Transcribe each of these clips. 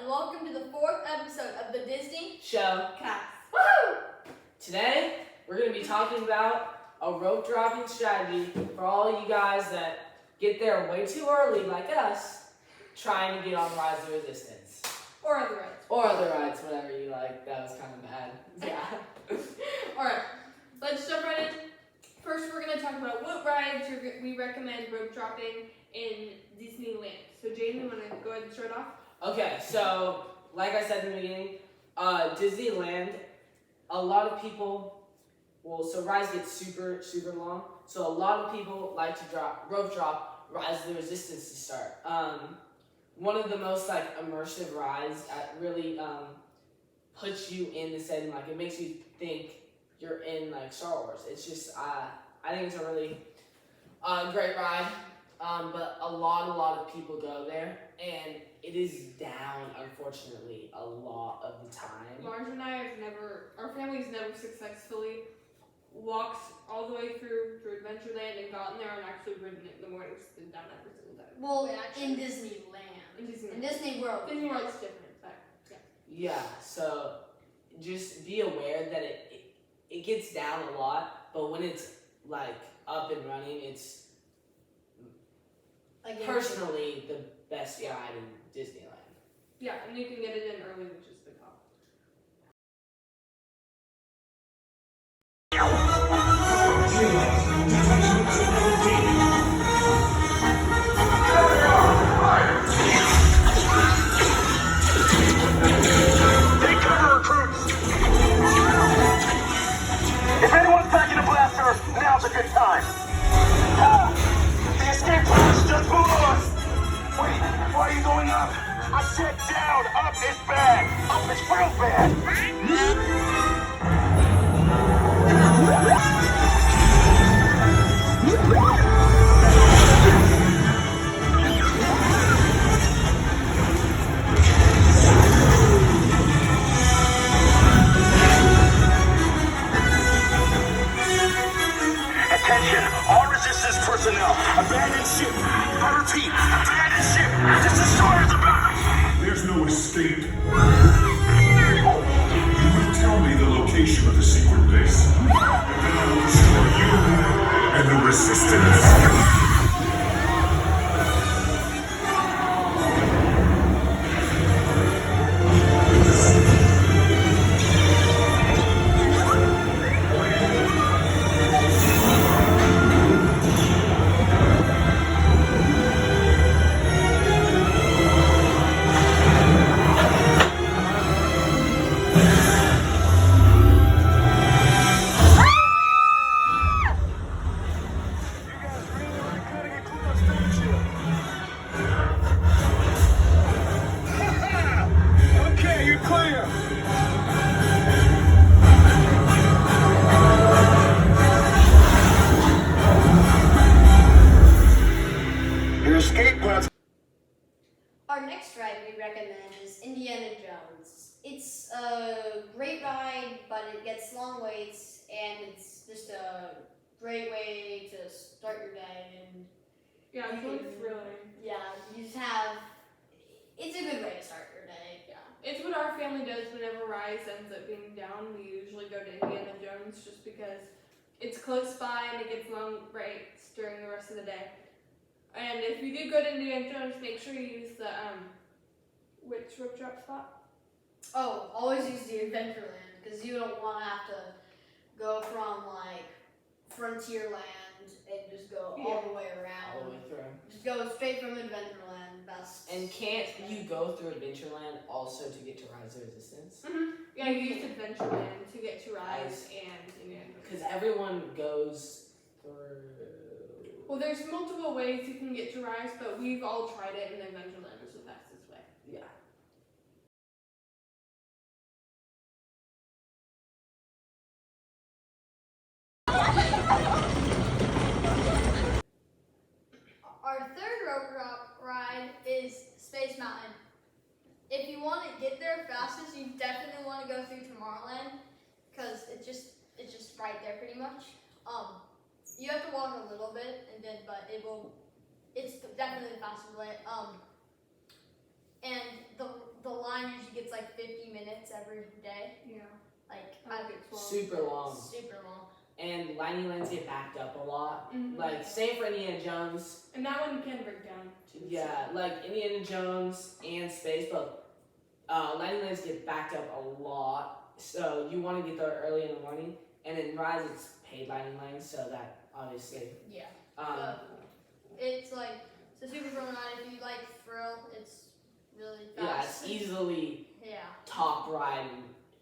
welcome to the 4th episode of the Disney Show. Cast. Woo! Today, we're going to be talking about a rope dropping strategy for all you guys that get there way too early, like us, trying to get on Rise of the Resistance. Or other rides. Or other rides, whatever you like. That was kind of bad. Yeah. Alright, let's jump right in. First, we're going to talk about what rides we recommend rope dropping in Disneyland. So, Jaden, you want to go ahead and start off? Okay, so, like I said in the beginning, Disneyland, a lot of people, so Rise gets super, super long, so a lot of people like to rope drop Rise of the Resistance to start. One of the most, immersive rides that really, puts you in the setting, it makes you think you're in, Star Wars. It's just, I think it's a really great ride, but a lot of people go there, and it is down, unfortunately, a lot of the time. Marge and I our family's never successfully walked all the way through Adventureland and gotten there and actually ridden it in the morning. It's been down every single time. Well, in Disneyland. In Disney World. Disney World's different, but yeah. Yeah, so just be aware that it gets down a lot, but when it's up and running, it's personally the best ride in Disneyland. Yeah, and you can get it in early, which is the call. Take cover, recruits! If anyone's packing a blaster, now's a good time. The escape plan's just below us! Wait, why are you going up? I said down! Up is bad! Up is real bad! Attention, all resistance personnel, abandon ship. I repeat, abandon ship. This destroyer's about. There's no escape. You will tell me the location of the secret base, and then I will destroy you and the resistance. Okay, you're clear. Your escape plan's Our next ride we recommend is Indiana Jones. It's a great ride, but it gets long waits, and it's just a great way to start your day. And Yeah, it's really thrilling. yeah, you just have. It's a good way to start your day. Yeah, it's what our family does whenever Rise ends up being down. We usually go to Indiana Jones just because it's close by and it gets long breaks during the rest of the day. And if you do go to Indiana Jones, make sure you use the which rope drop spot? Oh, always use the Adventureland because you don't want to have to go from Frontierland and just go all the way around. All the way through. Just go straight from Adventureland. Best. And can't you go through Adventureland also to get to Rise of the Resistance? Mm-hmm. Yeah, you use Adventureland to get to Rise and Indiana Jones. Because everyone goes through. Well, there's multiple ways you can get to Rise, but we've all tried it, and Adventureland is the fastest way. Yeah. Our third rope drop ride is Space Mountain. If you want to get there fastest, you definitely want to go through Tomorrowland because it's just right there pretty much. You have to walk a little bit, and then it's definitely the fastest way. And the line minutes every day. Yeah. Like It's long. Super long. super long. And lightning lanes get backed up a lot. Mhm. Like same for Indiana Jones. And that one can break down too. Yeah, like Indiana Jones and Space, but lightning lanes get backed up a lot. So you want to get there early in the morning. And in Rise, it's paid lightning lanes, so that obviously. Yeah. Um, It's like it's a super fun ride. If you like thrill, it's really yeah, fast. it's easily Yeah. top ride,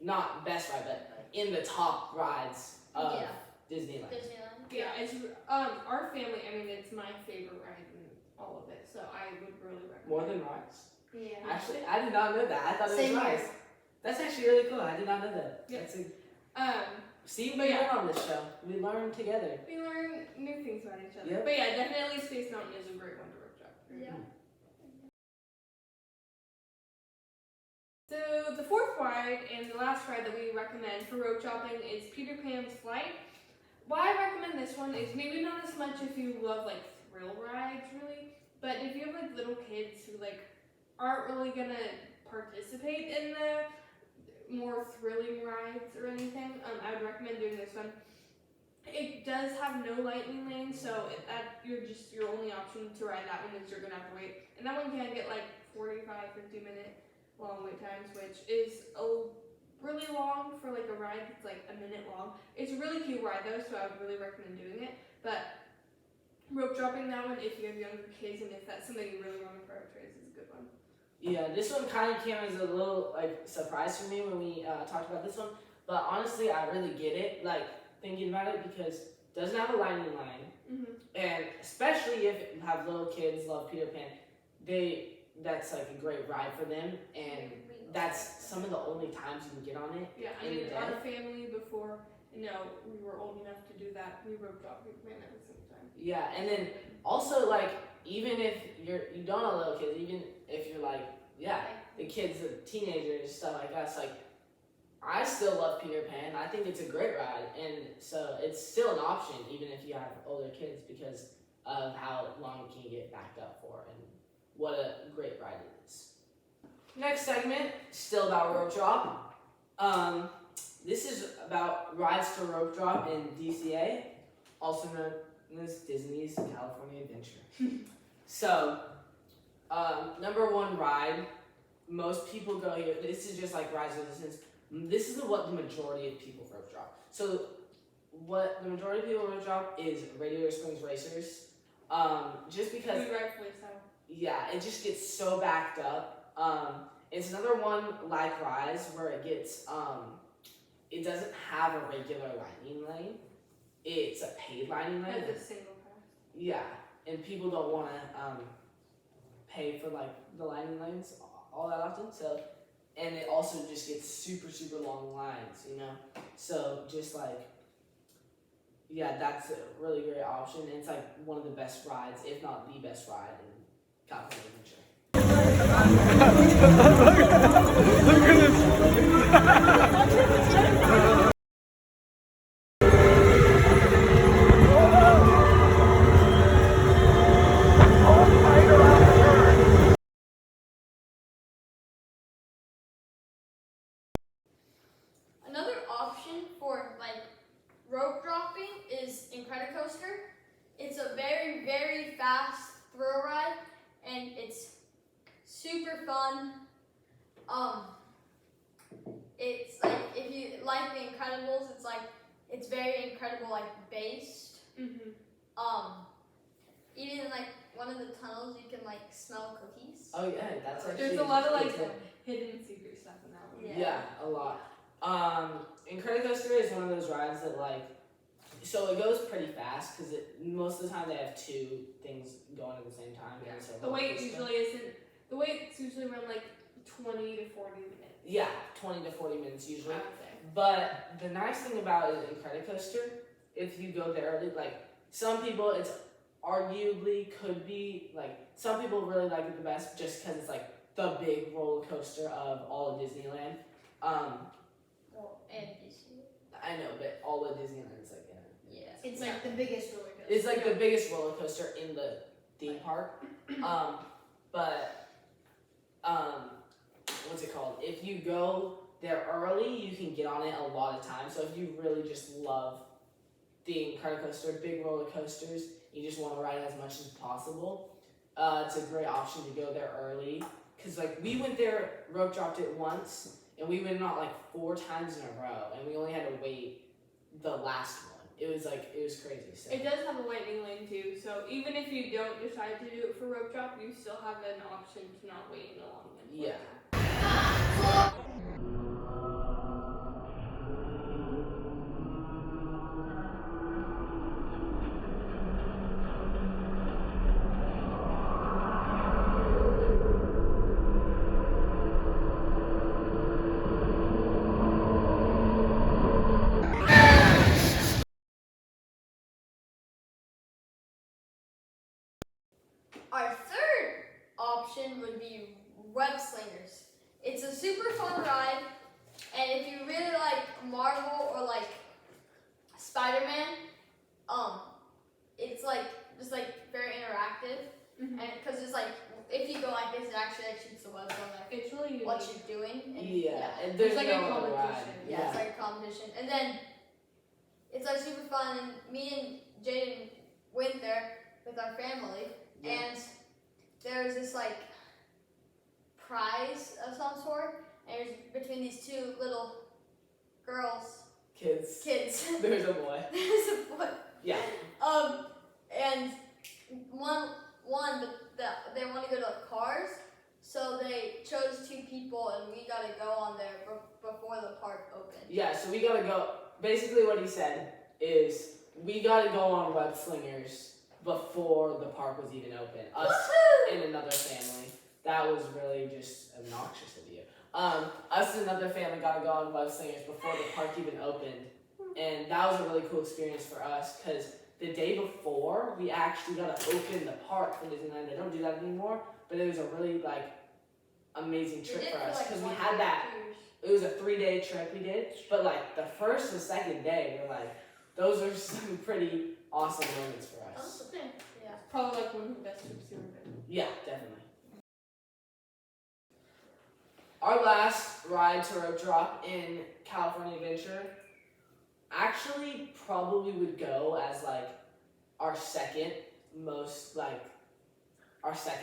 not best ride, but in the top rides of Yeah. Disneyland. Disneyland. Yeah, it's our family. I mean, it's my favorite ride in all of it, so I would really recommend. More than Rise. Yeah. Actually, I did not know that. I thought it Same was here. Rise. That's actually really cool. I did not know that. Yeah. That's a, see, But we yeah. learn on this show. We learn together. We learn new things about each other. Yep. But yeah, definitely Space Mountain is a great one to road trip. Yeah. So the fourth ride and the last ride that we recommend for road shopping is Peter Pan's Flight. Why I recommend this one is maybe not as much if you love like thrill rides really, but if you have like little kids who like aren't really gonna participate in the more thrilling rides or anything, I would recommend doing this one. It does have no lightning lane, so your only option to ride that one is you're gonna have to wait, and that one can get like 45-50 minute long wait times, which is really long for like a ride that's like a minute long. It's a really cute ride though, so I would really recommend doing it. But rope dropping that one if you have younger kids and if that's something you really want to prioritize is a good one. Yeah, this one kind of came as a little like surprise for me when we talked about this one. But honestly, I really get it. Like thinking about it because it doesn't have a lightning line, Mm-hmm. and especially if you have little kids love Peter Pan, that's like a great ride for them, and that's some of the only times you can get on it. Yeah, I in mean the our day. family before we were old enough to do that, we rope dropped Peter Pan every single time. Yeah, and then also like even if you don't have little kids, even if you're like the kids, the teenagers, stuff like us, like I still love Peter Pan. I think it's a great ride, and so it's still an option even if you have older kids because of how long it can get backed up for and what a great ride it is. Next segment, still about rope drop. This is about rides to rope drop in DCA, also known as Disney's California Adventure. So, number one ride, most people go here. This is just like Rise of Resistance. This is what the majority of people rope drop. So, what the majority of people rope drop is Radiator Springs Racers. Just because. Rightfully so. Yeah, it just gets so backed up. It's another one like Rise where it gets it doesn't have a regular lightning lane. It's a paid lightning lane. As a single pass. Yeah, and people don't want to pay for like the lightning lanes all that often. So, and it also just gets super long lines, you know. So just like. Yeah, that's a really great option. And it's like one of the best rides, if not the best ride in California Adventure. Another option for like rope dropping is Incredicoaster. It's a very fast thrill ride and it's super fun. It's like if you like the Incredibles, it's very Incredible like based. Mm-hmm. Even in like one of the tunnels you can like smell cookies. Oh yeah, that's actually. There's a lot of like it's a- hidden secret stuff in that one. Yeah. Yeah, a lot. Incredicoaster is one of those rides that like, so it goes pretty fast because most of the time they have two things going at the same time. Yeah. And it's a The wait roller coaster. usually isn't. The wait's usually around like 20 to 40 minutes. Yeah, 20 to 40 minutes I usually. would say. But the nice thing about it Incredicoaster, if you go there early, like some people, it's arguably could be like some people really like it the best just because it's like the big roller coaster of all of Disneyland. Well, and Disney. I know, but all of Disneyland is like Yeah. It's like the biggest roller coaster. it's like the biggest roller coaster in the theme park. But what's it called? If you go there early, you can get on it a lot of times. So if you really just love the Incredicoaster, big roller coasters, you just want to ride as much as possible, it's a great option to go there early. Cause like we went there, rope dropped it once, and we went out like 4 times in a row, and we only had to wait the last one. It was crazy. So. It does have a lightning lane too, so even if you don't decide to do it for rope drop, you still have an option to not wait in the long line. Yeah. Our third option would be Web Slingers. It's a super fun ride, and if you really like Marvel or like Spider-Man, it's like just like very interactive, Mhm. and because it's like if you go like this, it actually shoots the webs on like It's really unique. what you're doing. And, And there's like no a other ride. competition. Yeah, it's like a competition. And then it's like super fun. And me and Jaden went there with our family. Yeah. And there's this like prize of some sort. And it was between these 2 little kids. Kids. There's a boy. There's a boy. Yeah. And one they want to go to Cars. So they chose 2 people, and we got to go on there before the park opened. Yeah, so we gotta go. Basically, what he said is we gotta go on Web Slingers before the park was even open. Us and another family. That was really just obnoxious of you. Us and another family gotta go on Web Slingers before the park even opened, and that was a really cool experience for us because the day before we actually got to open the park for Disneyland. They don't do that anymore, but it was a really like amazing We trip did for us like because we 1 had day that. cruise. It was a 3-day trip we did, but like the first and second day, we're like, those are some pretty awesome moments for us. Oh, okay. Yeah. Probably like one of the best trips you've ever been. Yeah, definitely. Our last ride to rope drop in California Adventure actually probably would go as like our second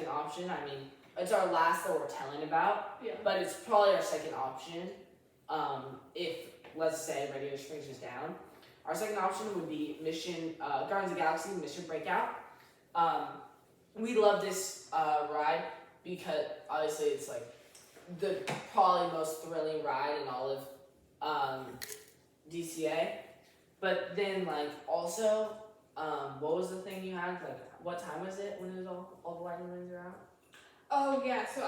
option. I mean, it's our last that we're telling about. Yeah. But it's probably our second option. If let's say Radiator Springs is down, our second option would be Guardians of the Galaxy Mission Breakout. We love this ride because obviously it's like the probably most thrilling ride in all of DCA. But then like also, what was the thing you had? Like what time was it when it was all the lightning lanes are out? Oh yeah, so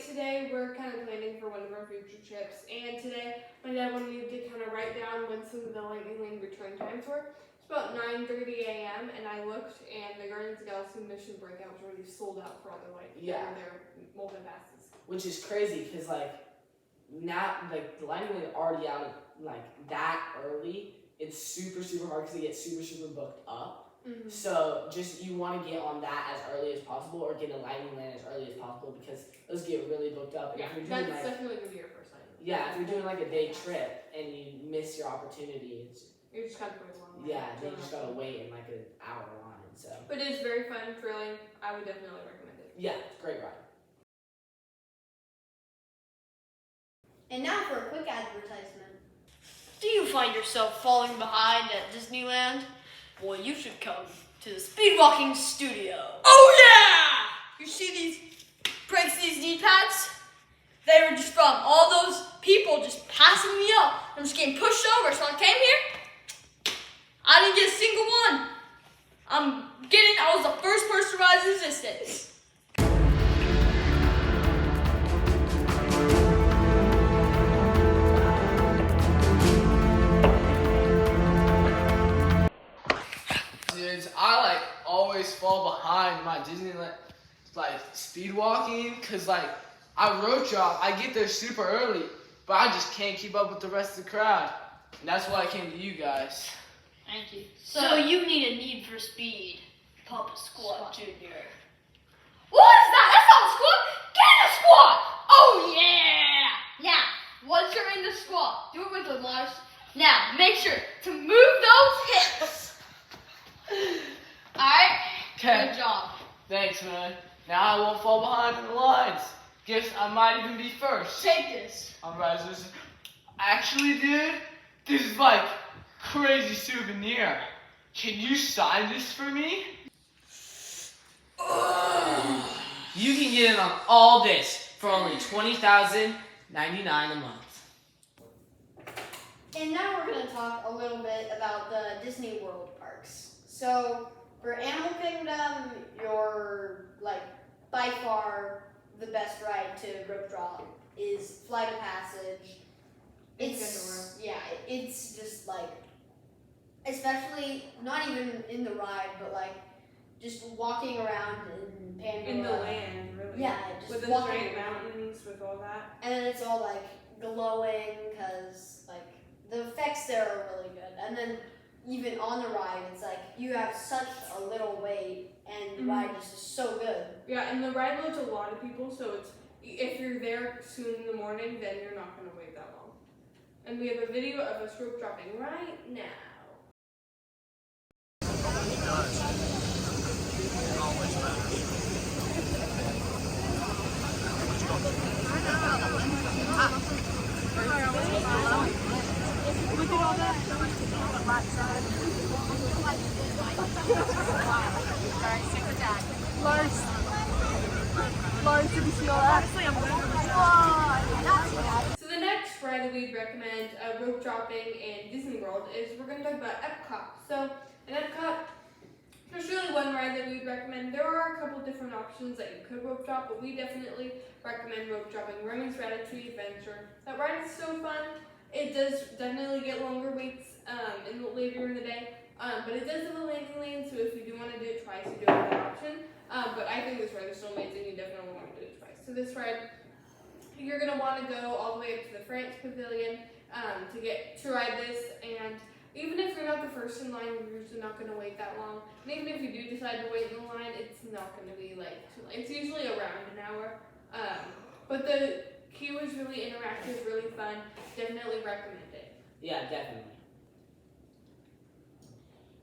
today we're kind of planning for one of our future trips, and today my dad wanted me to kind of write down when some of the lightning lane return times were. It's about 9:30 a.m. and I looked, and the Guardians of the Galaxy Mission Breakout was already sold out for all their multi passes. Which is crazy because like now like the lightning lane already out like that early. It's super hard because they get super booked up. Mm-hmm. So just you want to get on that as early as possible, or get a lightning lane as early as possible because those get really booked up. And Yeah, if you're that's doing like definitely gonna be your first lightning lane. if you're doing like a day trip and you miss your opportunity, You're just kind of putting along. then you just gotta wait in like an hour line. So But it is very fun, thrilling. I would definitely recommend it. yeah, it's a great ride. And now for a quick advertisement. Do you find yourself falling behind at Disneyland? Well, you should come to the Speedwalking Studio. Oh yeah! You see these knee pads? They were just from all those people just passing me up. I'm just getting pushed over, so I came here. I didn't get a single one. I was the first person to rise to resistance. Dudes, I like always fall behind my Disneyland like speed walking because like I road drop, I get there super early, but I just can't keep up with the rest of the crowd. And that's why I came to you guys. Thank you. So you need a Need for Speed Papa Squad Junior. What is that? That's not a squat. Get a squat. Oh yeah. Now, once you're in the good, Lars. Now, make sure to move those hips. Alright? Okay. Good job. Thanks, man. Now I won't fall behind in the lines. Guess I might even be first. Take this. Alright, so this actually, dude, this is like crazy souvenir. Can you sign this for me? You can get in on all this for only $20,099 a month. And now we're going to talk a little bit about the Disney World parks. So for Animal Kingdom, you're like by far the best ride to rope drop is Flight of Passage. It's just like, especially not even in the ride, but like just walking around in Pandora. In the land, really. Yeah, just with the walking giant around. mountains, with all that. And then it's all like glowing because like the effects there are really good. And then even on the ride, it's like you have such a little weight, and the ride just is so good. Yeah, and the ride loads a lot of people, so it's if you're there soon in the morning, then you're not gonna wait that long. And we have a video of us rope dropping right now. So the next ride that we'd recommend rope dropping in Disney World is we're going to talk about Epcot. So in Epcot, there's really one ride that we'd recommend. There are a couple different options that you could rope drop, but we definitely recommend rope dropping Remy's Ratatouille Adventure. That ride is so fun. It does definitely get longer waits later in the day, but it does have a landing lane, so if you do want to do it twice, you do have that option. But I think this ride is so amazing, you definitely want to do it twice. So this ride, you're going to want to go all the way up to the France Pavilion to ride this, and even if you're not the first in line, you're usually not going to wait that long. And even if you do decide to wait in the line, it's not going to be like too long. It's usually around an hour. But the queue is really interactive, really fun. Definitely recommend it. Yeah, definitely.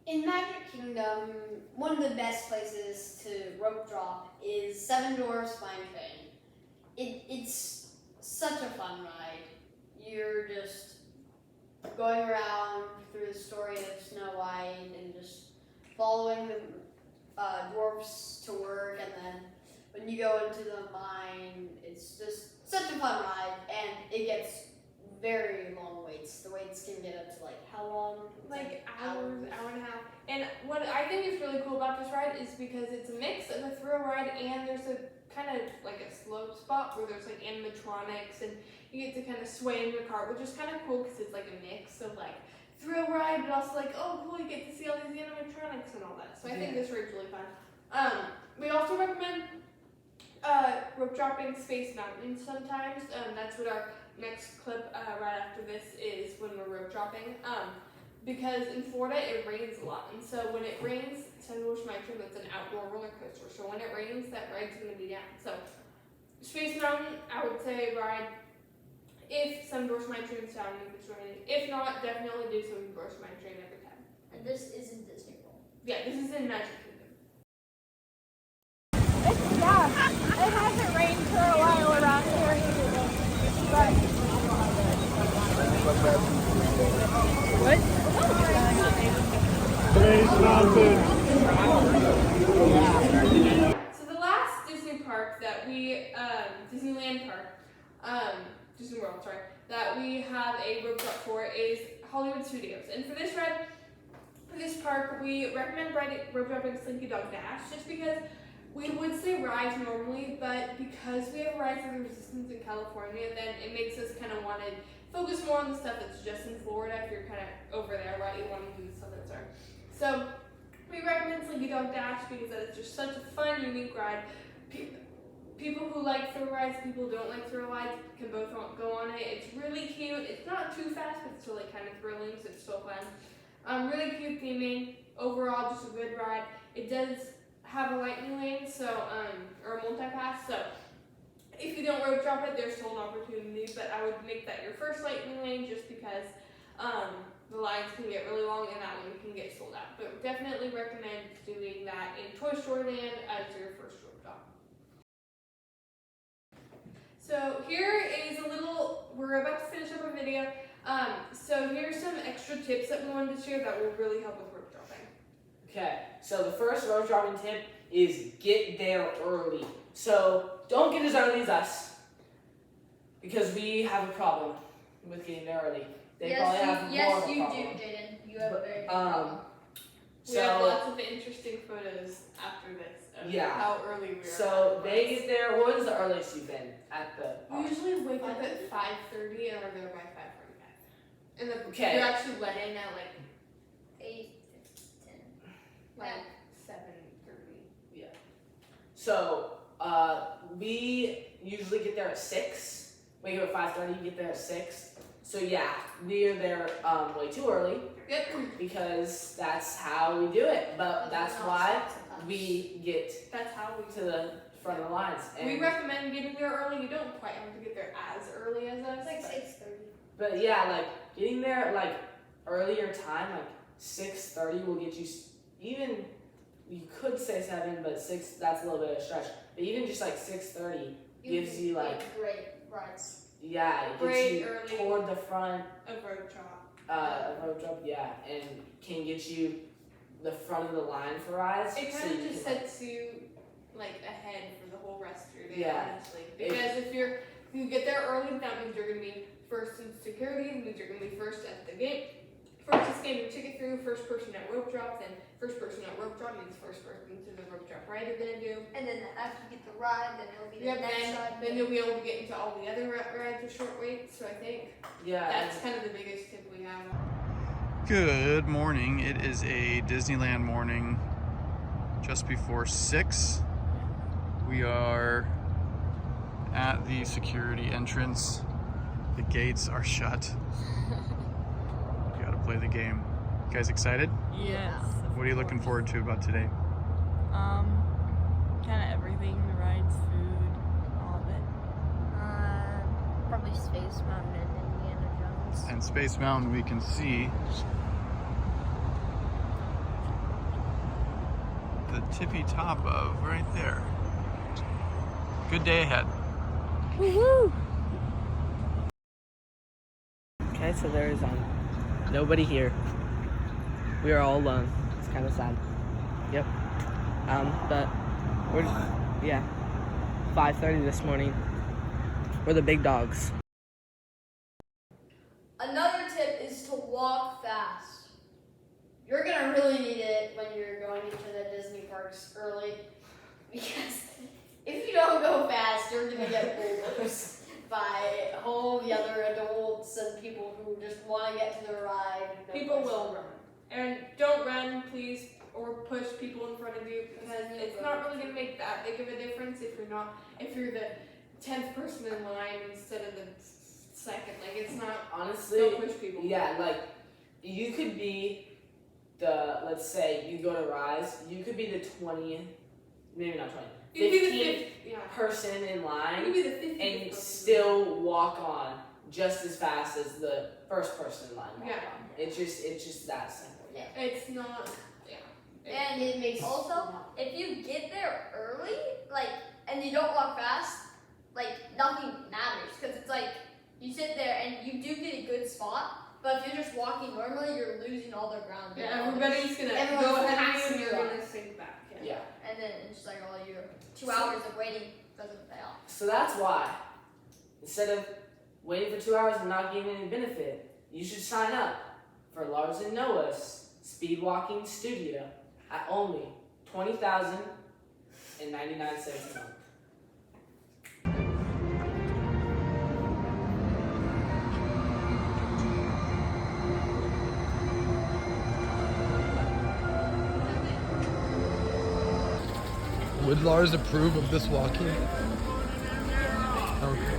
In Magic Kingdom, one of the best places to rope drop is Seven Dwarfs Mine Train. It's such a fun ride. You're just going around through the story of Snow White and just following the dwarfs to work, and then when you go into the mine, it's just such a fun ride, and it gets very long waits. The waits can get up to like how long? Like hours, hour and a half. And what I think is really cool about this ride is because it's a mix of a thrill ride and there's a kind of like a slow spot where there's like animatronics and you get to kind of sway in your cart, which is kind of cool because it's like a mix of like thrill ride, but also like, oh cool, you get to see all these animatronics and all that. So I think this ride's really fun. We also recommend rope dropping Space Mountain sometimes. That's what our next clip right after this is, when we're rope dropping. Because in Florida it rains a lot, and so when it rains, Seven Dwarfs Mine Train, that's an outdoor roller coaster. So when it rains, that ride's going to be down. So Space Mountain, I would say ride if Seven Dwarfs Mine Train's down if it's raining. If not, definitely do Seven Dwarfs Mine Train every time. And this isn't Disney World. Yeah, this is in Magic Kingdom. It hasn't rained for a while around here, but So the last Disney park that we, Disneyland park, Disney World, sorry, that we have a rope drop for is Hollywood Studios. And for this ride, for this park, we recommend rope dropping Slinky Dog Dash just because we would say Rise normally, but because we have Rise of the Resistance in California, then it makes us kind of want to focus more on the stuff that's just in Florida. If you're kind of over there, right, you want to do the stuff that's there. So we recommend Slinky Dog Dash because it's just such a fun, unique ride. People who like thrill rides, people who don't like thrill rides can both go on it. It's really cute. It's not too fast, but it's still like kind of thrilling, so it's still fun. Really cute theming. Overall, just a good ride. It does have a lightning lane, so or a multi-pass, so if you don't rope drop it, there's still an opportunity, but I would make that your first lightning lane just because the lines can get really long and that one can get sold out. But definitely recommend doing that in Toy Story Land as your first rope drop. So here is we're about to finish up our video. So here's some extra tips that we wanted to share that will really help with rope dropping. Okay, so the first rope dropping tip is get there early. So don't get as early as us because we have a problem with getting there early. They probably have more of a you problem. do, Jaden. You have a very big problem. We have So lots of interesting photos after this of Yeah. how early we are. so they get there. What is the earliest you've been at the We park? usually wake up at 5:30 and are there by 5:45. And Okay. you're actually let in at like 8, 10. 7:30. So we usually get there at 6. Wake up at 5:30. Get there at 6. So yeah, we are there way too early Yep. because that's how we do it. But that's why we get That's how we to the front of the lines. And We recommend getting there early. You don't quite have to get there as early as us. It's like but- 6:30. But yeah, like getting there like earlier time, like 6:30 will get you even. You could say 7, but 6 that's a little bit of a stretch. But even just like 6:30 gives you like great rides. it Great gets you early. toward the front A road drop. road jump, and can get you the front of the line for rides. It so kind of you just can, like, sets you like ahead for the whole rest of your day, Yeah. honestly. Because if you get there early, that means you're gonna be first in security. It means you're gonna be first at the gate. First to scan your ticket through. First person at rope drop. Then first person at rope drop means first person to the rope drop ride you're gonna do. And then after you get the ride, then it'll be the Yep, next ride. then you'll be able to get into all the other rides with short wait. So I think yeah, that's kind of the biggest tip we have. Good morning. It is a Disneyland morning just before 6. We are at the security entrance. The gates are shut. You gotta play the game. You guys excited? Yes. What are you looking forward to about today? Kind of everything, the rides, food, all of it. Probably Space Mountain and Indiana Jones. And Space Mountain we can see the tippy top of right there. Good day ahead. Woohoo! Okay, so there is nobody here. We are all alone. It's kind of sad. Yep. But we're just, 5:30 this morning. We're the big dogs. Another tip is to walk fast. You're gonna really need it when you're going into the Disney parks early, because if you don't go fast, you're gonna get bulldozed by all the other adults and people who just want to get to the ride. People will run. And don't run, please, or push people in front of you because it's not really gonna make that big of a difference if you're the 10th person in line instead of the second. Like it's not. Honestly, Don't push people. yeah, like you could be let's say you go to Rise, you could be the 20th, maybe not 20, You could be the 15th fifth. Yeah. person in You line could be the 50th and person. still walk on just as fast as the first person in line walked Yeah. on. It's just that simple. Yeah. It's not. Yeah. And It makes also, if you get there early, and you don't walk fast, nothing matters. Because it's you sit there and you do get a good spot, but if you're just walking normally, you're losing all the ground. Yeah. Everybody's gonna Everyone's go ahead of you passing and you're you gonna sink back. Yeah. And then it's all your 2 hours of waiting doesn't pay off. So that's why, instead of waiting for 2 hours and not getting any benefit, you should sign up for Lars and Noah's Speed Walking Studio at only $20,099 a month. Would Lars approve of this walking? Okay.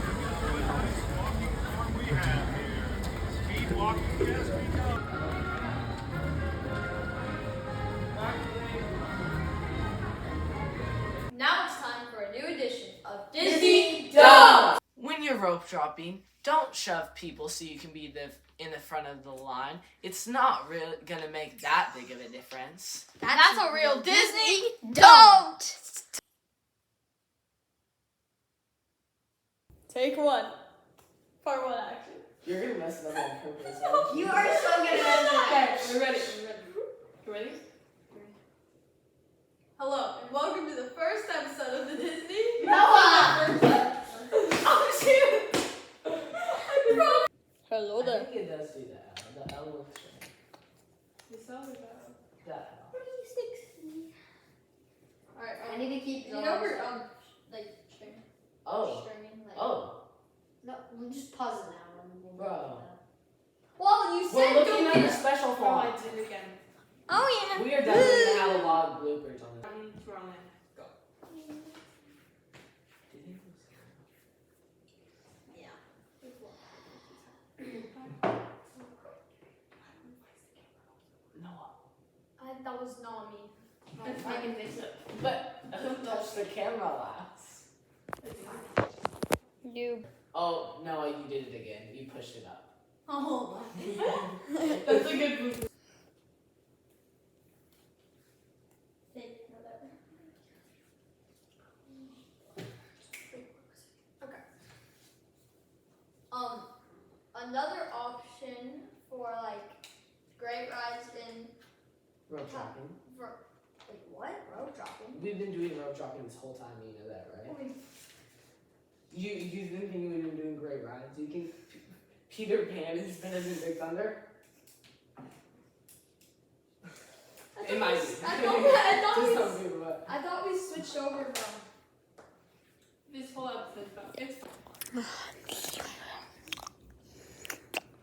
Now it's time for a new edition of Disney Disney rope dropping, don't shove people so you can be in the front of the line. It's not really gonna make that big of a difference. That's a real Disney. Don't. Take one. Part one, actually. You're gonna mess it up on purpose. You are so good at Okay, that. we're ready. You ready? Hello, and welcome to the first episode of the Disney. Noah! Oh shoot! Hello I think it does do that. The L looks strange. You saw me though. That L. Alright, I need to keep you know we're like stringing. Oh. Stringing, like. Oh. No, we'll just pause it now. and we'll Bro. do that. Well, you We're said looking don't at get the it. special Oh, I font. did it again. Oh yeah. We are definitely gonna have a lot of bloopers on this. Wrong. Go. Noah. That was not me. I can fix it. But don't touch the camera last. You. Oh, no, you did it again. You pushed it up. Oh. That's a good move. Take whatever. Okay. Another option for like great rides in Rope dropping. wait, what? Road dropping? We've been doing rope dropping this whole time, you know that, right? You didn't think we've been doing great rides? You think Peter Pan is better than Big Thunder? It might be. To some people, but I thought we switched over from. This whole episode's about it's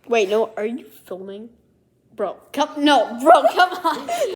Wait, no, are you filming? Bro, come on.